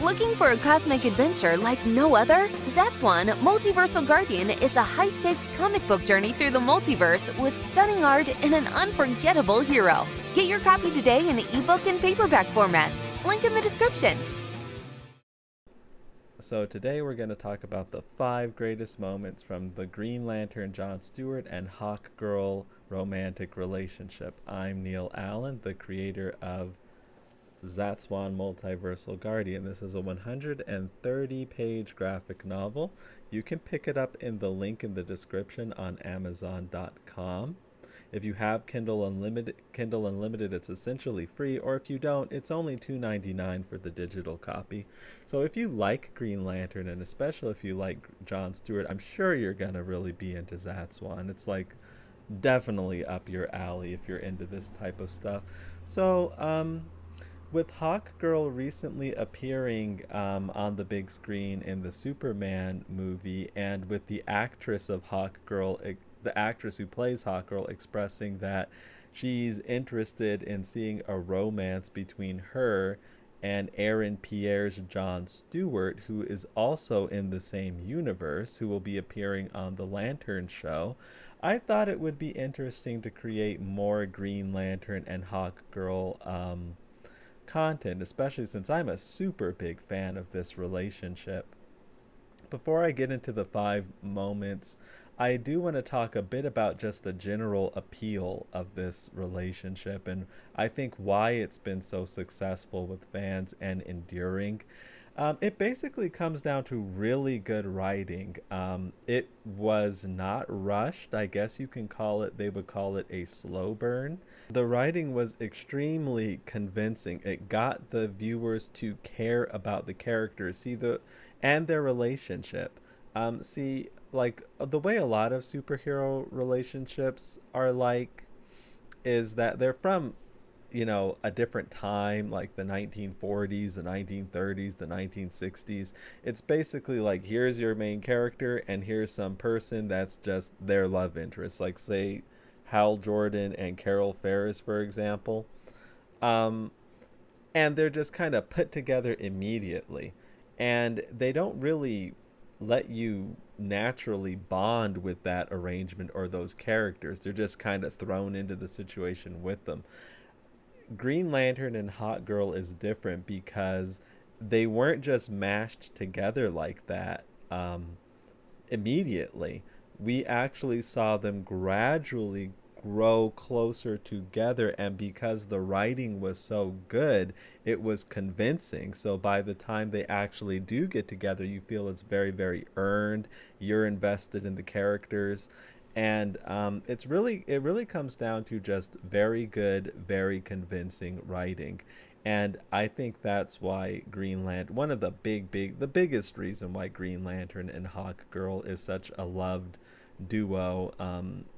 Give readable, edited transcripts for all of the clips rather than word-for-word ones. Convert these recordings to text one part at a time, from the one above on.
Looking for a cosmic adventure like no other? ZATSWAN, Multiversal Guardian is a high-stakes comic book journey through the multiverse with stunning art and an unforgettable hero. Get your copy today in ebook and paperback formats. Link in the description. So today we're going to talk about the 5 greatest moments from the Green Lantern John Stewart and Hawkgirl romantic relationship. I'm Neil Allen, the creator of ZATSWAN Multiversal Guardian. This is a 130-page graphic novel. You can pick it up in the link in the description on Amazon.com. If you have Kindle Unlimited, it's essentially free, or if you don't, it's only $2.99 for the digital copy. So if you like Green Lantern, and especially if you like John Stewart, I'm sure you're going to really be into ZATSWAN. It's like definitely up your alley if you're into this type of stuff. So, with Hawkgirl recently appearing on the big screen in the Superman movie, and with the actress of Hawkgirl, the actress who plays Hawkgirl, expressing that she's interested in seeing a romance between her and Aaron Pierre's John Stewart, who is also in the same universe, who will be appearing on the Lantern show, I thought it would be interesting to create more Green Lantern and Hawkgirl content, especially since I'm a super big fan of this relationship. Before I get into the 5 moments, I do want to talk a bit about just the general appeal of this relationship, and I think why it's been so successful with fans and enduring. It basically comes down to really good writing. It was not rushed. I guess you can call it, they would call it a slow burn. The writing was extremely convincing. It got the viewers to care about the characters, and their relationship. Like the way a lot of superhero relationships are like, is that they're from a different time, like the 1940s, the 1930s, the 1960s. It's basically like, here's your main character and here's some person that's just their love interest, like say Hal Jordan and Carol Ferris, for example. um and they're just kind of put together immediately, and they don't really let you naturally bond with that arrangement or those characters. They're just kind of thrown into the situation with them. Green Lantern and Hawkgirl is different because they weren't just mashed together like that immediately. We actually saw them gradually grow closer together, and because the writing was so good, it was convincing. So by the time they actually do get together, you feel it's very, very earned. You're invested in the characters, and it really comes down to just very good, very convincing writing. And I think that's why Green Lantern, one of the the biggest reason why Green Lantern and Hawkgirl is such a loved duo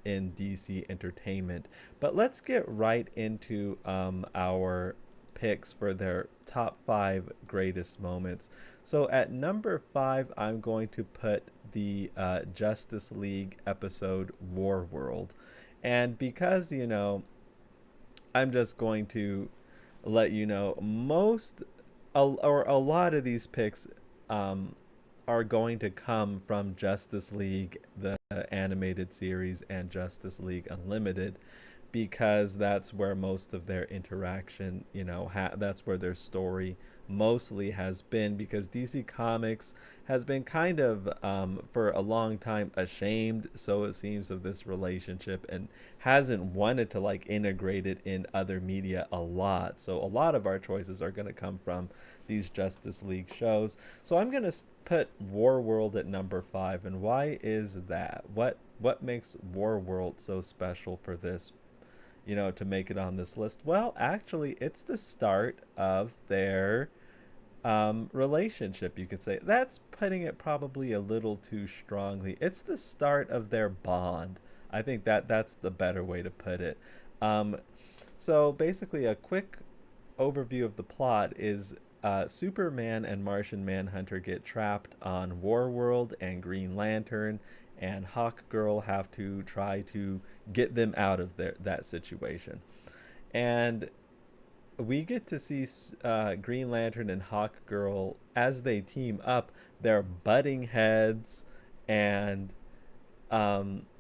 in DC entertainment. But let's get right into our picks for their top 5 greatest moments. So at number 5, I'm going to put the Justice League episode War World. And because, I'm just going to let you know, or a lot of these picks are going to come from Justice League, the animated series, and Justice League Unlimited, because that's where most of their interaction, that's where their story mostly has been, because DC Comics has been kind of, for a long time, ashamed, so it seems, of this relationship, and hasn't wanted to like integrate it in other media a lot. So a lot of our choices are going to come from these Justice League shows. So I'm going to put War World at number 5. And why is that? What makes War World so special for this, to make it on this list? Well, actually, it's the start of their relationship, you could say. That's putting it probably a little too strongly. It's the start of their bond. I think that's the better way to put it. So basically, a quick overview of the plot is Superman and Martian Manhunter get trapped on Warworld, and Green Lantern and Hawkgirl have to try to get them out of that situation. And we get to see Green Lantern and Hawkgirl as they team up. They're butting heads, and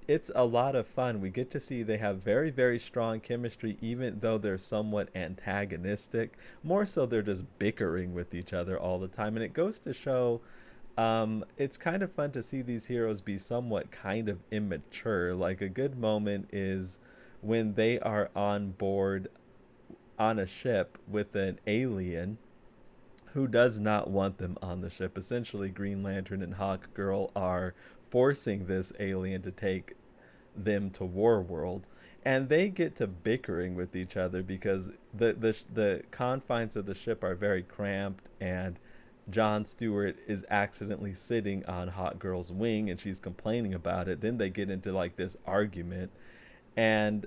it's a lot of fun. We get to see they have very, very strong chemistry, even though they're somewhat antagonistic. More so, they're just bickering with each other all the time. And it goes to show it's kind of fun to see these heroes be somewhat kind of immature. Like a good moment is when they are on board on a ship with an alien who does not want them on the ship. Essentially, Green Lantern and Hawkgirl are forcing this alien to take them to Warworld, and they get to bickering with each other because the confines of the ship are very cramped, and John Stewart is accidentally sitting on Hawkgirl's wing, and she's complaining about it. Then they get into like this argument, and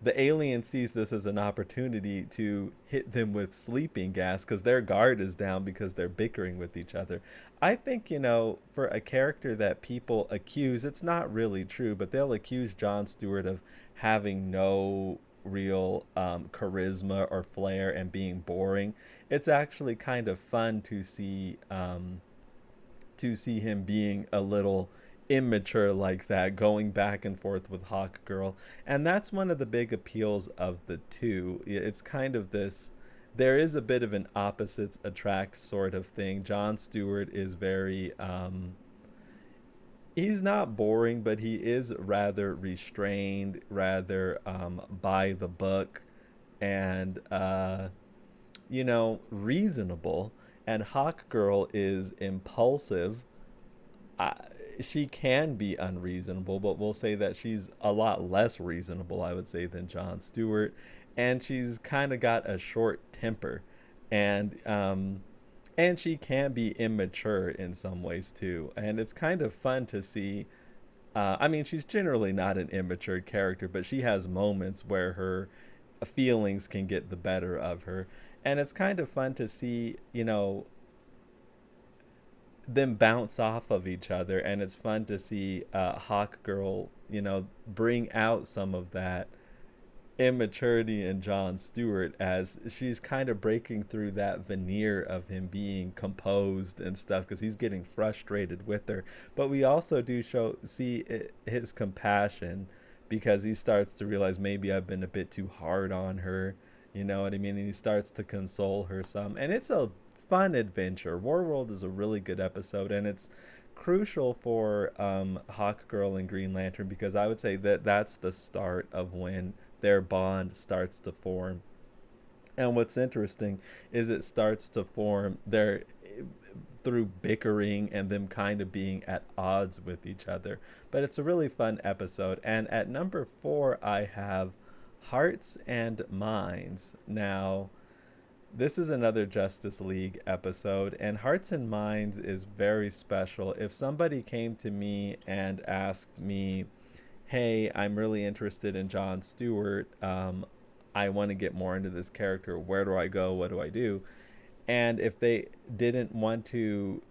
the alien sees this as an opportunity to hit them with sleeping gas because their guard is down because they're bickering with each other. I think, for a character that people accuse, it's not really true, but they'll accuse John Stewart of having no real charisma or flair and being boring. It's actually kind of fun to see him being a little immature like that, going back and forth with Hawkgirl. And that's one of the big appeals of the two. It's kind of this, there is a bit of an opposites attract sort of thing. John Stewart is very he's not boring, but he is rather restrained, rather by the book, and reasonable. And Hawkgirl is impulsive. I, she can be unreasonable, but we'll say that she's a lot less reasonable, I would say, than John Stewart, and she's kind of got a short temper, and she can be immature in some ways too, and it's kind of fun to see. I mean, she's generally not an immature character, but she has moments where her feelings can get the better of her, and it's kind of fun to see, them bounce off of each other, and it's fun to see Hawkgirl, bring out some of that immaturity in John Stewart as she's kind of breaking through that veneer of him being composed and stuff because he's getting frustrated with her. But we also do see his compassion because he starts to realize maybe I've been a bit too hard on her. You know what I mean? And he starts to console her some. And it's a fun adventure. Warworld is a really good episode, and it's crucial for Hawkgirl and Green Lantern because I would say that that's the start of when their bond starts to form. And what's interesting is it starts to form through bickering and them kind of being at odds with each other. But it's a really fun episode. And at number 4, I have Hearts and Minds. Now, this is another Justice League episode, and Hearts and Minds is very special. If somebody came to me and asked me, hey, I'm really interested in John Stewart, I want to get more into this character, where do I go, what do I do? And if they didn't want to,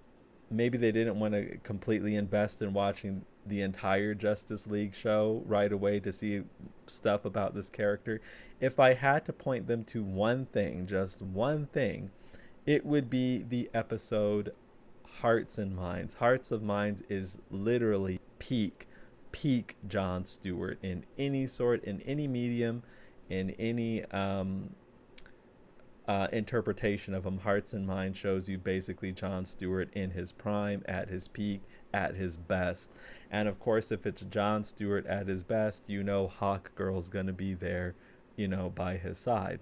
maybe they didn't want to completely invest in watching the entire Justice League show right away to see stuff about this character, if I had to point them to one thing, just one thing, it would be the episode Hearts and Minds. Hearts of Minds is literally peak John Stewart in any sort, in any medium, in any interpretation of him. Hearts and Minds shows you basically John Stewart in his prime, at his peak, at his best. And of course, if it's John Stewart at his best, Hawkgirl's going to be there, by his side.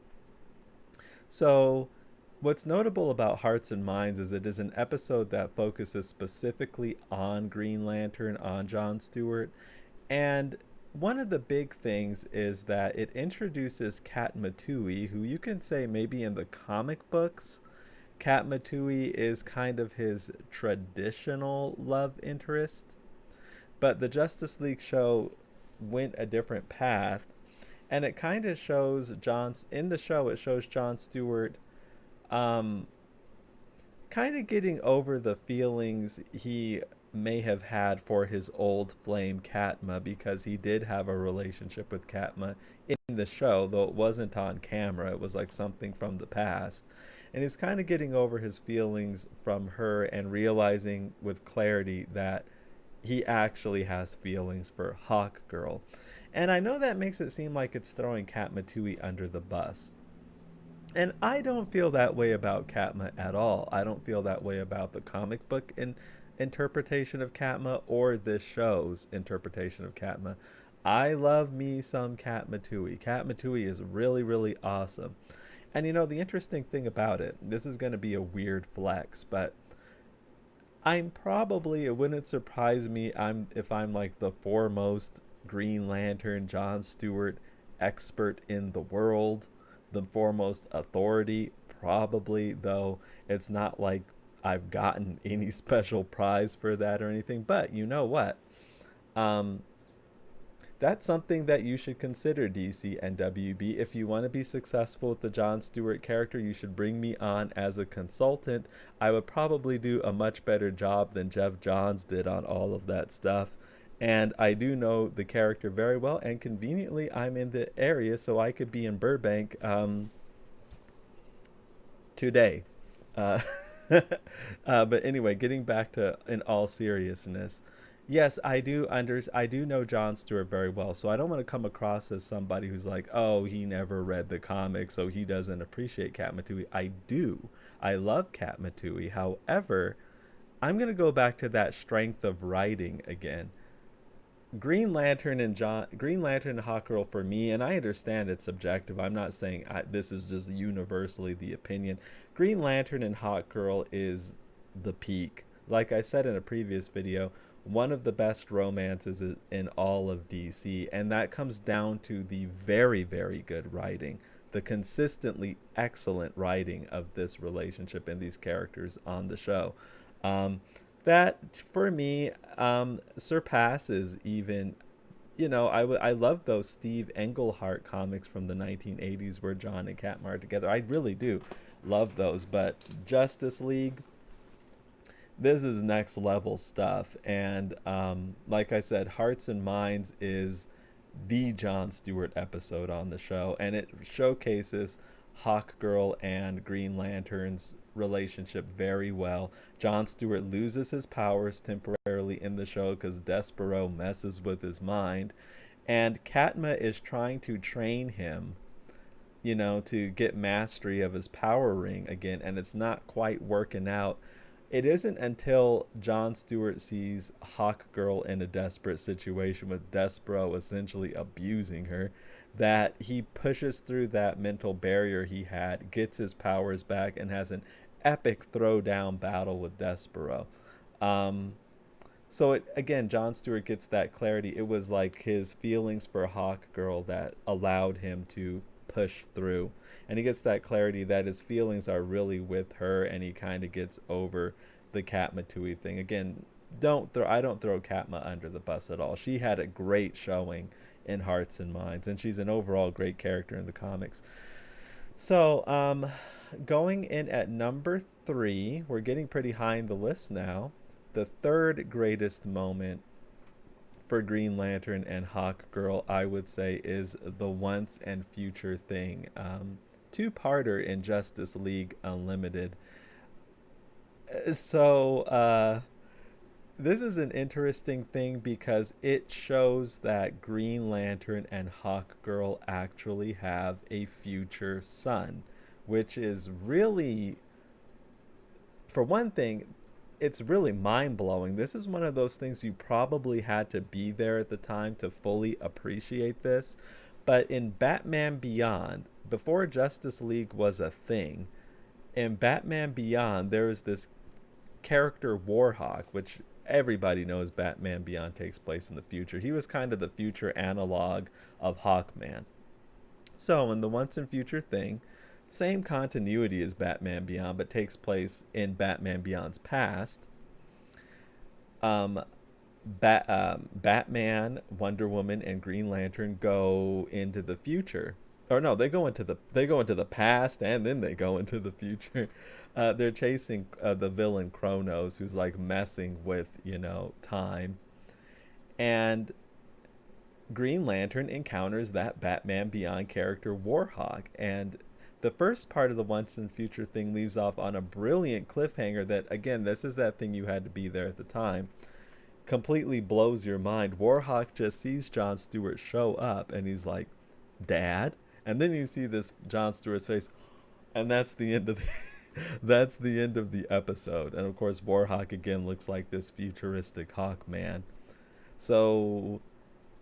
So what's notable about Hearts and Minds is it is an episode that focuses specifically on Green Lantern, on John Stewart. And one of the big things is that it introduces Kat Matui, who you can say maybe in the comic books, Kat Matui is kind of his traditional love interest. But the Justice League show went a different path, and it kind of shows in the show it shows John Stewart kind of getting over the feelings he may have had for his old flame Katma, because he did have a relationship with Katma in the show, though it wasn't on camera. It was like something from the past. And he's kind of getting over his feelings from her and realizing with clarity that he actually has feelings for Hawkgirl. And I know that makes it seem like it's throwing Katma Tui under the bus. And I don't feel that way about Katma at all. I don't feel that way about the comic book interpretation of Katma or this show's interpretation of Katma. I love me some Katma Tui. Katma Tui is really, really awesome. And you know, the interesting thing about it, this is going to be a weird flex, but I'm probably, it wouldn't surprise me if I'm like the foremost Green Lantern John Stewart expert in the world, the foremost authority, probably, though it's not like I've gotten any special prize for that or anything. But you know what? Um, that's something that you should consider, DC and WB. If you want to be successful with the John Stewart character, you should bring me on as a consultant. I would probably do a much better job than Jeff Johns did on all of that stuff. And I do know the character very well, and conveniently, I'm in the area, so I could be in Burbank today. Uh, but anyway, getting back to in all seriousness, yes, I do know John Stewart very well, so I don't want to come across as somebody who's like, oh, he never read the comics, so he doesn't appreciate Kat Matui. I do. I love Kat Matui. However, I'm gonna go back to that strength of writing again. Green Lantern and Hawkgirl for me, and I understand it's subjective. I'm not saying this is just universally the opinion. Green Lantern and Hawkgirl is the peak. Like I said in a previous video, one of the best romances in all of DC, and that comes down to the very, very good writing, the consistently excellent writing of this relationship and these characters on the show. Um, that for me surpasses even, you know, I love those Steve Englehart comics from the 1980s where John and Katma are together. I really do love those, but Justice League, this is next level stuff. And like I said, Hearts and Minds is the John Stewart episode on the show, and it showcases Hawkgirl and Green Lantern's relationship very well. John Stewart loses his powers temporarily in the show because Despero messes with his mind, and Katma is trying to train him, you know, to get mastery of his power ring again, and it's not quite working out. It isn't until John Stewart sees Hawkgirl in a desperate situation with Despero essentially abusing her that he pushes through that mental barrier he had, gets his powers back, and has an epic throwdown battle with Despero. Um, so again, John Stewart gets that clarity. It was like his feelings for Hawkgirl that allowed him to push through, and he gets that clarity that his feelings are really with her, and he kind of gets over the Katma Tui thing. Again, I don't throw Katma under the bus at all. She had a great showing in Hearts and Minds, and she's an overall great character in the comics. So going in at number 3, we're getting pretty high in the list now. The third greatest moment for Green Lantern and Hawkgirl, I would say, is the Once and Future Thing. Two-parter in Justice League Unlimited. So this is an interesting thing because it shows that Green Lantern and Hawkgirl actually have a future son, which is really, for one thing, it's really mind-blowing. This is one of those things you probably had to be there at the time to fully appreciate this. But in Batman Beyond, before Justice League was a thing, in Batman Beyond, there was this character Warhawk, which everybody knows Batman Beyond takes place in the future. He was kind of the future analog of Hawkman. So in the Once and Future Thing, same continuity as Batman Beyond, but takes place in Batman Beyond's past. Um, Batman, Wonder Woman, and Green Lantern go into the future, or no, they go into the past, and then they go into the future. they're chasing the villain Kronos, who's like messing with, time. And Green Lantern encounters that Batman Beyond character Warhawk, and the first part of the Once and Future thing leaves off on a brilliant cliffhanger that, again, this is that thing you had to be there at the time. Completely blows your mind. Warhawk just sees John Stewart show up, and he's like, "Dad," and then you see this John Stewart's face, and that's the end of the that's the end of the episode. And of course, Warhawk again looks like this futuristic Hawkman. So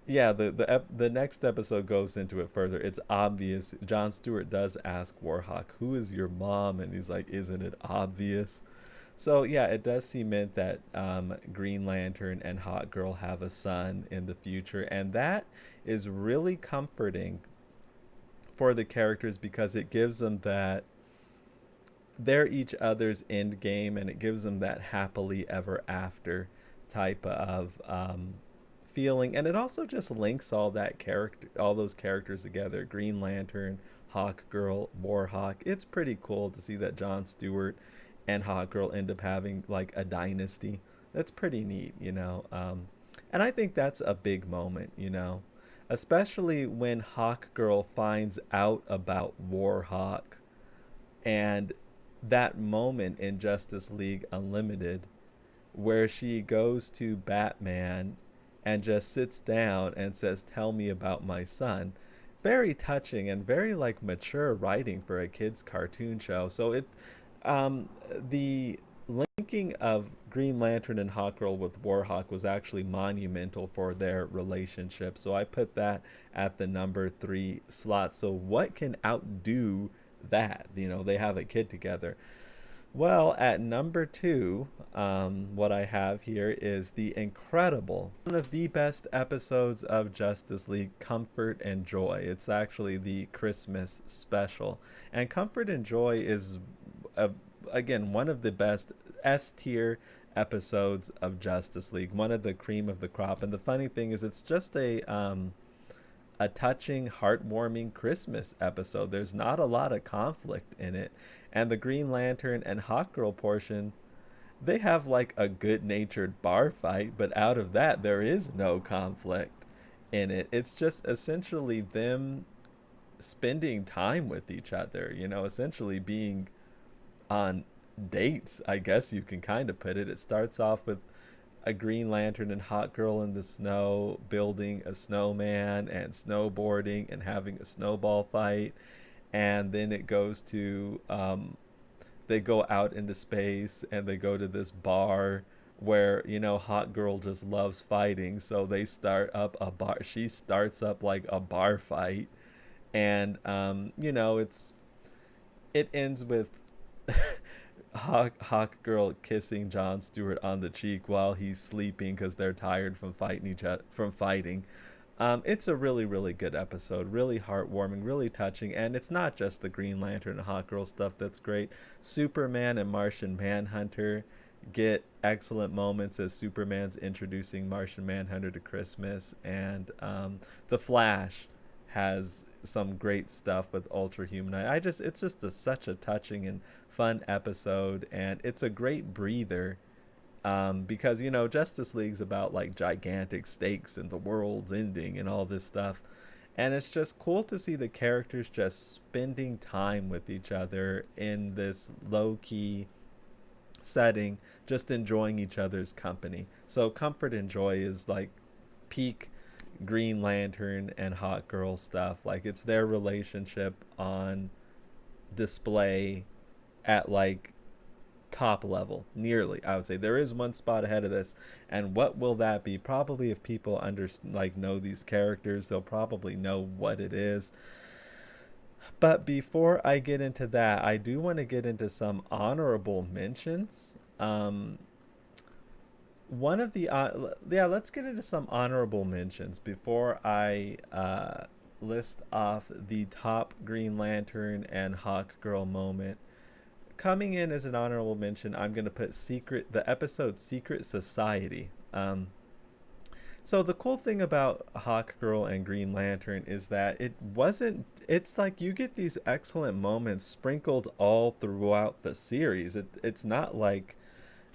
yeah, the next episode goes into it further. It's obvious. John Stewart does ask Warhawk, "Who is your mom?" And he's like, "Isn't it obvious?" So yeah, it does cement that Green Lantern and Hawkgirl have a son in the future, and that is really comforting for the characters because it gives them that they're each other's end game, and it gives them that happily ever after type of feeling. And it also just links all those characters together: Green Lantern, Hawkgirl, Warhawk. It's pretty cool to see that John Stewart and Hawkgirl end up having like a dynasty. That's pretty neat, and I think that's a big moment, especially when Hawkgirl finds out about Warhawk, and that moment in Justice League Unlimited where she goes to Batman and just sits down and says, "Tell me about my son." Very touching and very like mature writing for a kids cartoon show. So the linking of Green Lantern and Hawkgirl with Warhawk was actually monumental for their relationship. So I put that at the number 3 slot. So what can outdo that? They have a kid together. Well, at number 2, what I have here is the incredible, one of the best episodes of Justice League, Comfort and Joy. It's actually the Christmas special. And Comfort and Joy is, again, one of the best S-tier episodes of Justice League, one of the cream of the crop. And the funny thing is, it's just a touching, heartwarming Christmas episode. There's not a lot of conflict in it. And the Green Lantern and Hawkgirl portion, they have like a good-natured bar fight, but out of that, there is no conflict in it. It's just essentially them spending time with each other, essentially being on dates, I guess you can kind of put it. It starts off with a Green Lantern and Hawkgirl in the snow, building a snowman and snowboarding and having a snowball fight. And then it goes to, they go out into space and they go to this bar where, Hawkgirl just loves fighting. So they start up a bar. She starts up like a bar fight. And, it ends with Hawkgirl kissing John Stewart on the cheek while he's sleeping because they're tired from fighting. It's a really, really good episode, really heartwarming, really touching, and it's not just the Green Lantern and Hawkgirl stuff that's great. Superman and Martian Manhunter get excellent moments as Superman's introducing Martian Manhunter to Christmas, and The Flash has some great stuff with Ultra Human. It's just such a touching and fun episode, and it's a great breather. Because Justice League's about like gigantic stakes and the world's ending and all this stuff, and it's just cool to see the characters just spending time with each other in this low-key setting, just enjoying each other's company. So Comfort and Joy is like peak Green Lantern and Hawkgirl stuff. Like, it's their relationship on display at like top level, nearly. I would say there is one spot ahead of this, and what will that be? Probably if people know these characters, they'll probably know what it is. But before I get into that, I do want to get into some honorable mentions. One of the let's get into some honorable mentions before I list off the top Green Lantern and Hawkgirl moment. Coming in as an honorable mention, I'm going to put the episode Secret Society. So the cool thing about Hawkgirl and Green Lantern is that it's like you get these excellent moments sprinkled all throughout the series. It's not like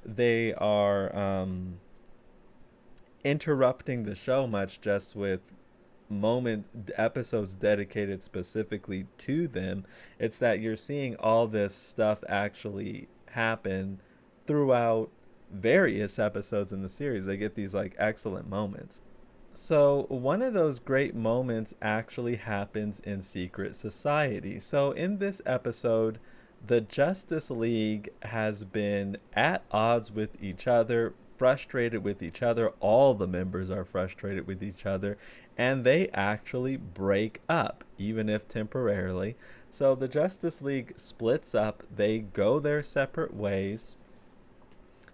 they are interrupting the show much just with episodes dedicated specifically to them. It's that you're seeing all this stuff actually happen throughout various episodes in the series. They get these like excellent moments. So one of those great moments actually happens in Secret Society. So in this episode, the Justice League has been at odds with each other, frustrated with each other. All the members are frustrated with each other, and they actually break up, even if temporarily. So the Justice League splits up, they go their separate ways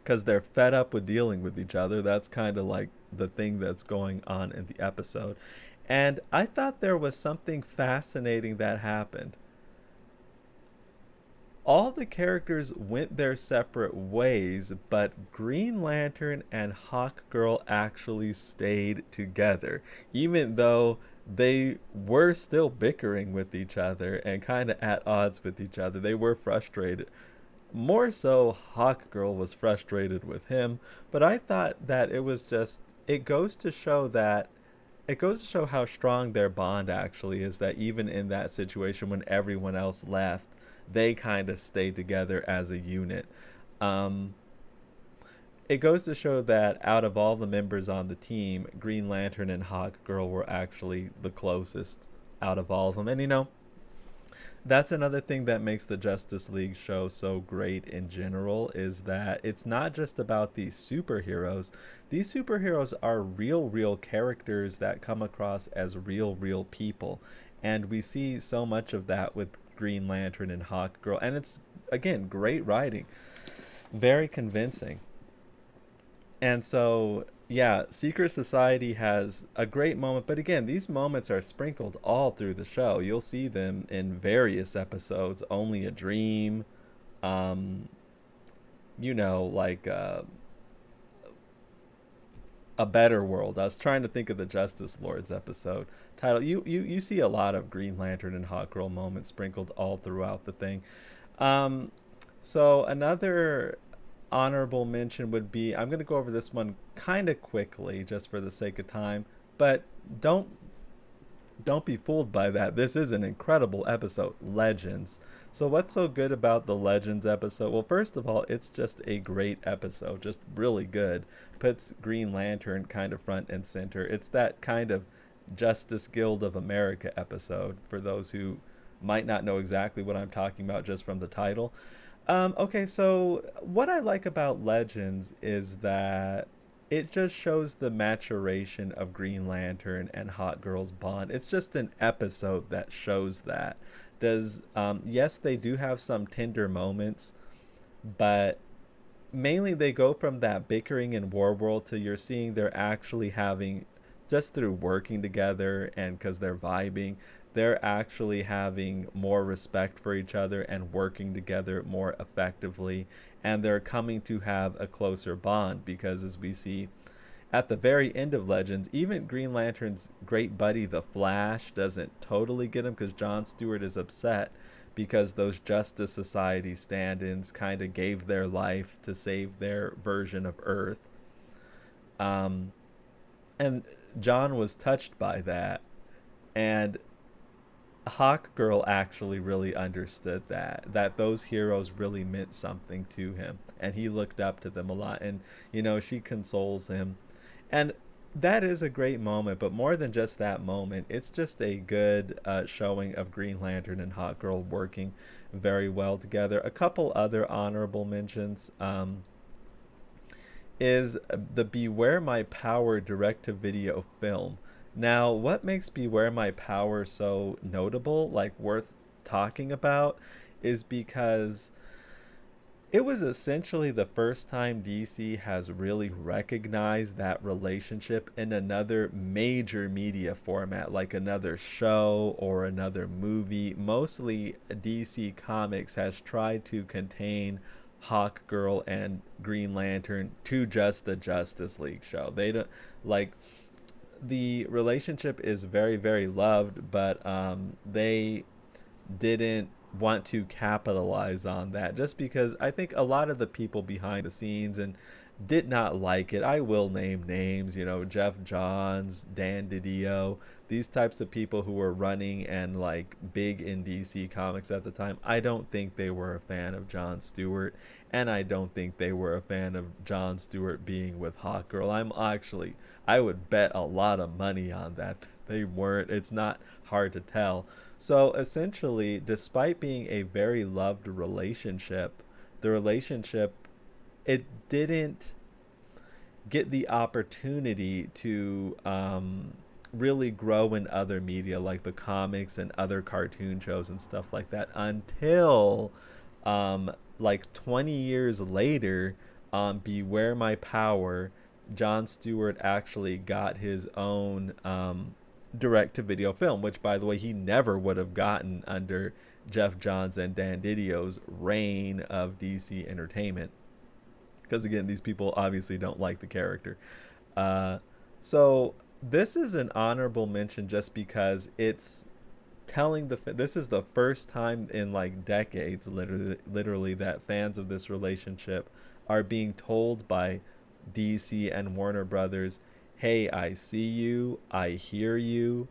because they're fed up with dealing with each other. That's kind of like the thing that's going on in the episode. And I thought there was something fascinating that happened. All the characters went their separate ways, but Green Lantern and Hawkgirl actually stayed together, even though they were still bickering with each other and kind of at odds with each other. They were frustrated. More so, Hawkgirl was frustrated with him, but I thought that it was just, it goes to show how strong their bond actually is, that even in that situation when everyone else left, they kind of stayed together as a unit. Um, it goes to show that out of all the members on the team, Green Lantern and Hawkgirl were actually the closest out of all of them. And that's another thing that makes the Justice League show so great in general, is that it's not just about these superheroes. These superheroes are real characters that come across as real people. And we see so much of that with Green Lantern and Hawkgirl. And it's, again, great writing. Very convincing. And so, yeah, Secret Society has a great moment, but again, these moments are sprinkled all through the show. You'll see them in various episodes. Only a Dream, um, like A Better World. I was trying to think of the Justice Lords episode title. You see a lot of Green Lantern and Hawkgirl moments sprinkled all throughout the thing. Um, so another honorable mention would be, I'm going to go over this one kind of quickly just for the sake of time, but don't be fooled by that. This is an incredible episode, Legends. So what's so good about the Legends episode? Well, first of all, it's just a great episode, just really good. Puts Green Lantern kind of front and center. It's that kind of Justice Guild of America episode, for those who might not know exactly what I'm talking about just from the title. Okay, so what I like about Legends is that it just shows the maturation of Green Lantern and Hawkgirl's bond. It's just an episode that shows that. Yes, they do have some tender moments, but mainly they go from that bickering in War World to you're seeing they're actually having, just through working together and because they're vibing, they're actually having more respect for each other and working together more effectively, and they're coming to have a closer bond, because as we see at the very end of Legends, even Green Lantern's great buddy the Flash doesn't totally get him, because John Stewart is upset because those Justice Society stand-ins kind of gave their life to save their version of Earth. And John was touched by that, and Hawkgirl actually really understood that those heroes really meant something to him, and he looked up to them a lot. And she consoles him, and that is a great moment. But more than just that moment, it's just a good showing of Green Lantern and Hawkgirl working very well together. A couple other honorable mentions is the Beware My Power direct-to-video film. Now, what makes Beware My Power so notable, like worth talking about, is because it was essentially the first time DC has really recognized that relationship in another major media format, like another show or another movie. Mostly DC Comics has tried to contain Hawkgirl and Green Lantern to just the Justice League show. They don't like the relationship is very very loved, but they didn't want to capitalize on that just because I think a lot of the people behind the scenes and did not like it. I will name names, Jeff Johns, Dan Didio, these types of people who were running and like big in DC Comics at the time. I don't think they were a fan of John Stewart, and I don't think they were a fan of John Stewart being with Hawkgirl. I would bet a lot of money on that. They weren't. It's not hard to tell. So essentially, despite being a very loved relationship, the relationship, it didn't get the opportunity to really grow in other media like the comics and other cartoon shows and stuff like that until like 20 years later on Beware My Power. John Stewart actually got his own direct-to-video film, which, by the way, he never would have gotten under Jeff Johns and Dan Didio's reign of DC Entertainment. Because, again, these people obviously don't like the character. So this is an honorable mention just because it's this is the first time in like decades, literally, that fans of this relationship are being told by DC and Warner Brothers, hey, I see you, I hear you,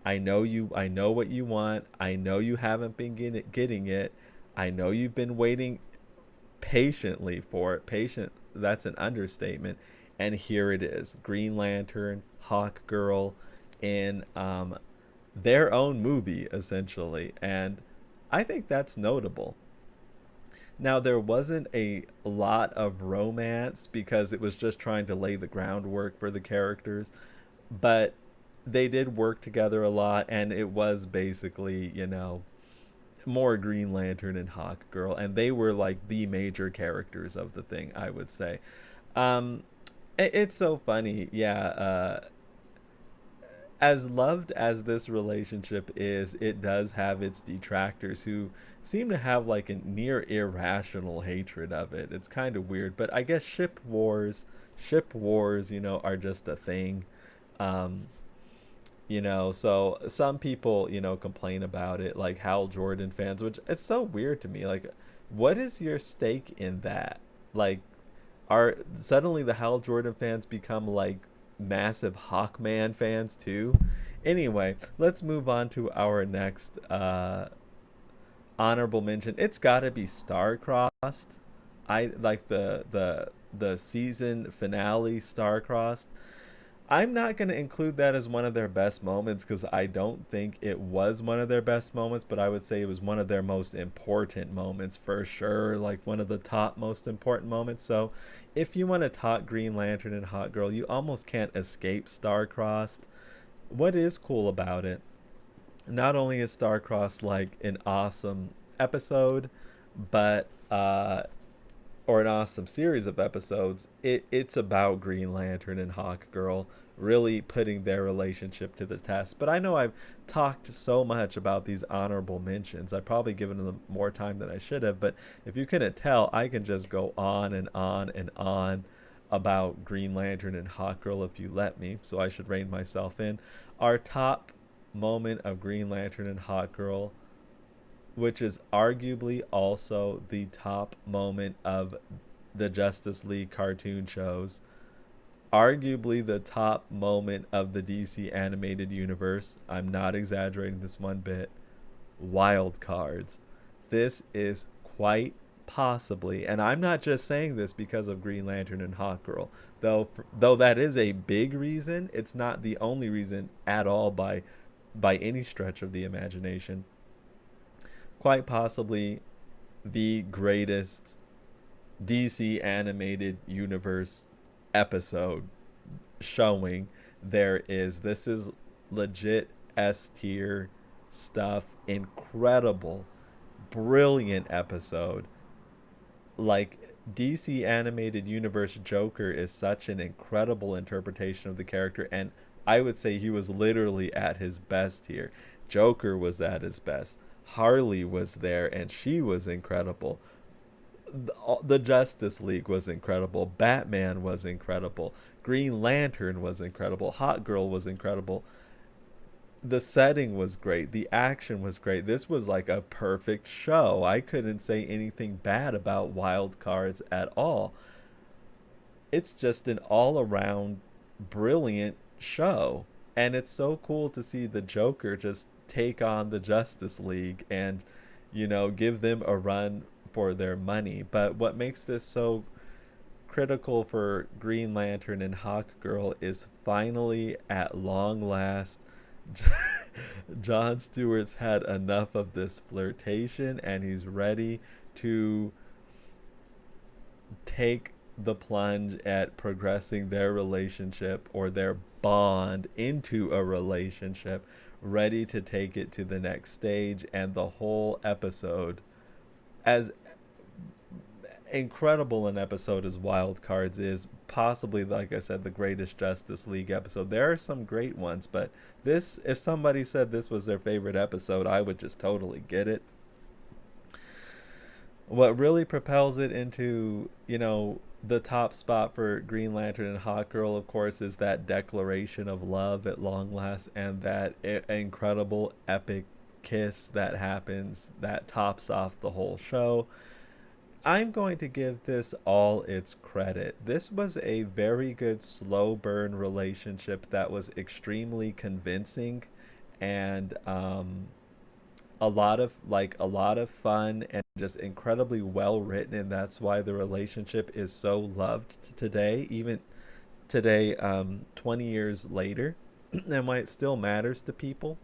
I know what you want, I know you haven't been getting it, I know you've been waiting patiently for it. Patient, that's an understatement. And here it is, Green Lantern, Hawkgirl in their own movie, essentially. And I think that's notable. Now, there wasn't a lot of romance because it was just trying to lay the groundwork for the characters, but they did work together a lot, and it was basically, more Green Lantern and Hawkgirl, and they were like the major characters of the thing, I would say. It's so funny, yeah. As loved as this relationship is, it does have its detractors who seem to have like a near irrational hatred of it. It's kind of weird, but I guess ship wars, are just a thing. So some people, complain about it, like Hal Jordan fans, which it's so weird to me. Like, what is your stake in that? Like, are suddenly the Hal Jordan fans become like massive Hawkman fans too? Anyway, let's move on to our next honorable mention. It's got to be Star-Crossed. I like the season finale Star-Crossed. I'm not going to include that as one of their best moments because I don't think it was one of their best moments, but I would say it was one of their most important moments for sure, like one of the top most important moments. So if you want to talk Green Lantern and Hawkgirl, you almost can't escape Star-Crossed. What is cool about it, not only is Star-Crossed like an awesome episode, but or an awesome series of episodes, it's about Green Lantern and Hawkgirl really putting their relationship to the test. But I know I've talked so much about these honorable mentions. I've probably given them more time than I should have, but if you couldn't tell, I can just go on and on and on about Green Lantern and Hawkgirl if you let me, so I should rein myself in. Our top moment of Green Lantern and Hawkgirl, which is arguably also the top moment of the Justice League cartoon shows, arguably the top moment of the DC animated universe. I'm not exaggerating this one bit. Wild Cards. This is quite possibly, and I'm not just saying this because of Green Lantern and Hawkgirl, though that is a big reason, it's not the only reason at all by any stretch of the imagination. Quite possibly the greatest DC animated universe episode showing there is. This is legit S tier stuff. Incredible, brilliant episode. Like, DC animated universe Joker is such an incredible interpretation of the character, and I would say he was literally at his best here. Joker was at his best. Harley was there and she was incredible. the Justice League was incredible. Batman was incredible. Green Lantern was incredible. Hawkgirl was incredible. The setting was great. The action was great. This was like a perfect show. I couldn't say anything bad about Wild Cards at all. It's just an all around brilliant show. And it's so cool to see the Joker just take on the Justice League and, give them a run for their money. But what makes this so critical for Green Lantern and Hawkgirl is finally, at long last, John Stewart's had enough of this flirtation and he's ready to take the plunge at progressing their relationship or their bond into a relationship, ready to take it to the next stage. And the whole episode, as incredible an episode as Wild Cards is, possibly, like I said, the greatest Justice League episode. There are some great ones, but this, if somebody said this was their favorite episode, I would just totally get it. What really propels it into, the top spot for Green Lantern and Hawkgirl, of course, is that declaration of love at long last, and that incredible epic kiss that happens that tops off the whole show. I'm going to give this all its credit. This was a very good slow burn relationship that was extremely convincing, and a lot of fun, and just incredibly well written, and that's why the relationship is so loved today, even today, 20 years later, and why it still matters to people.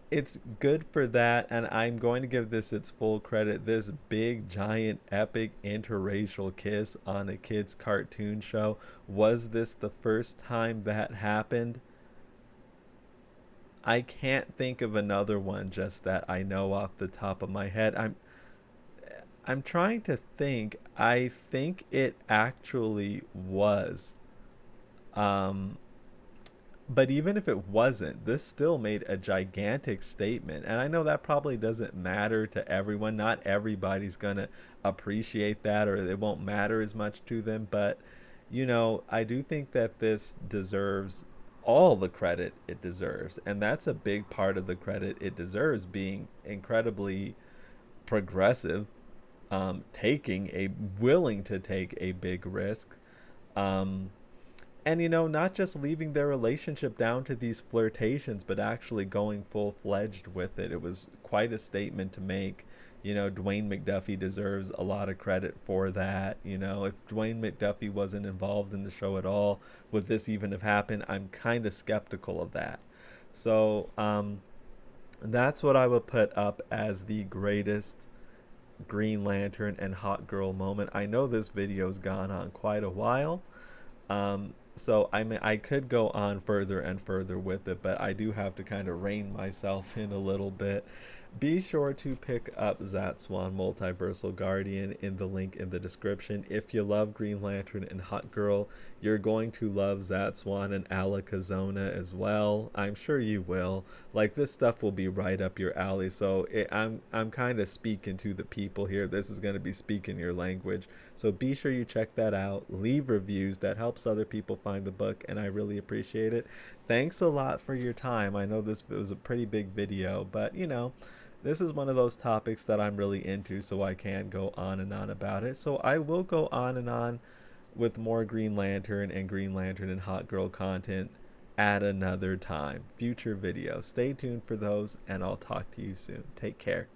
It's good for that, and I'm going to give this its full credit. This big giant epic interracial kiss on a kids cartoon show, was this the first time that happened? I can't think of another one just that I know off the top of my head. I'm trying to think. I think it actually was. Um but even if it wasn't, this still made a gigantic statement. And I know that probably doesn't matter to everyone. Not everybody's going to appreciate that, or it won't matter as much to them. But, I do think that this deserves all the credit it deserves. And that's a big part of the credit it deserves, being incredibly progressive, willing to take a big risk. Um, and not just leaving their relationship down to these flirtations, but actually going full-fledged with it. It was quite a statement to make. Dwayne McDuffie deserves a lot of credit for that. If Dwayne McDuffie wasn't involved in the show at all, would this even have happened? I'm kind of skeptical of that. So that's what I would put up as the greatest Green Lantern and Hawkgirl moment. I know this video's gone on quite a while. So I could go on further and further with it, but I do have to kind of rein myself in a little bit. Be sure to pick up ZATSWAN Multiversal Guardian in the link in the description. If you love Green Lantern and Hawkgirl, you're going to love ZATSWAN and Alakazona as well. I'm sure you will. Like, this stuff will be right up your alley. So I'm kind of speaking to the people here. This is going to be speaking your language. So be sure you check that out. Leave reviews. That helps other people find the book, and I really appreciate it. Thanks a lot for your time. I know this was a pretty big video, but this is one of those topics that I'm really into, so I can go on and on about it. So I will go on and on with more Green Lantern and Hawkgirl content at another time. Future videos. Stay tuned for those, and I'll talk to you soon. Take care.